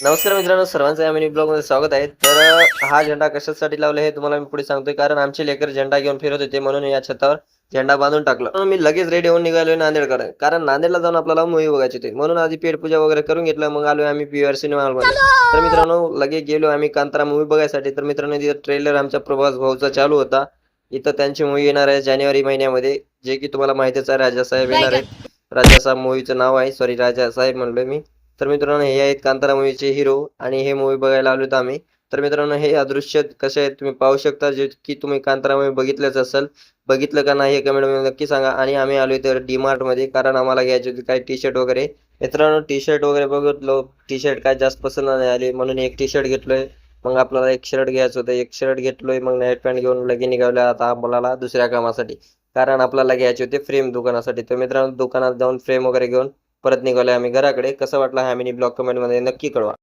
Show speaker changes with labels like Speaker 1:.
Speaker 1: नमस्कार मित्रांनो, सर्वांचं या मिनी ब्लॉगमध्ये स्वागत आहे. हा झेंडा कशासाठी लावला हे तुम्हाला मी पुढे सांगतोय. कारण आमचे लेकर झेंडा घेऊन फिरत होते म्हणून या छतावर झेंडा बांधून टाकला. म्हणून मी लगेच रेडी होऊन निघालोय नांदेडकडे. कारण नांदेडला जाऊन आपल्याला मूव्ही बघायची होती. म्हणून आधी पेटपूजा वगैरे करून घेतलं. मग आलोय आम्ही पीव्हीआर सिनेमा हॉलमध्ये. तर मित्रांनो लगेच गेलो आम्ही कांतारा मूव्ही बघायसाठी. तर मित्रांनो तिथं ट्रेलर आमच्या प्रभास भाऊचा चालू होता. इथं त्यांची मूव्ही येणार आहे जानेवारी महिन्यामध्ये, जे की तुम्हाला माहितीच आहे, राजासाहेब येणार आहेत. राजासाहेब मूव्हीचं नाव आहे, सॉरी राजासाहेब म्हणलोय मी. तर मित्रांनो हे आहेत कांतारा मूव्हीचे हिरो आणि हे मूव्ही बघायला आलो आम्ही. तर मित्रांनो हे अदृश्य कसे आहेत तुम्ही पाहू शकता, जे की तुम्ही कांतारा मूव्ही बघितलंच असेल. बघितलं का नाही हे कमेंटमध्ये नक्की सांगा. आणि आम्ही आलोय तर डीमार्ट मध्ये, कारण आम्हाला घ्यायचे होते काही टी शर्ट वगैरे. मित्रांनो टी शर्ट वगैरे बघितलो, टी शर्ट काय जास्त पसंत नाही आले म्हणून एक टी शर्ट घेतलोय. मग आपल्याला एक शर्ट घ्यायचं होतं, एक शर्ट घेतलोय. मग नाईट पॅन्ट घेऊन लगे निघालोय आता आपल्याला दुसऱ्या कामासाठी. कारण आपल्याला घ्यायचे होते फ्रेम दुकानासाठी. तर मित्रांनो दुकानात जाऊन फ्रेम वगैरे घेऊन परत निघालोय आम्ही घराकडे. कसं वाटलं हा मिनी ब्लॉग कमेंटमध्ये नक्की कळवा.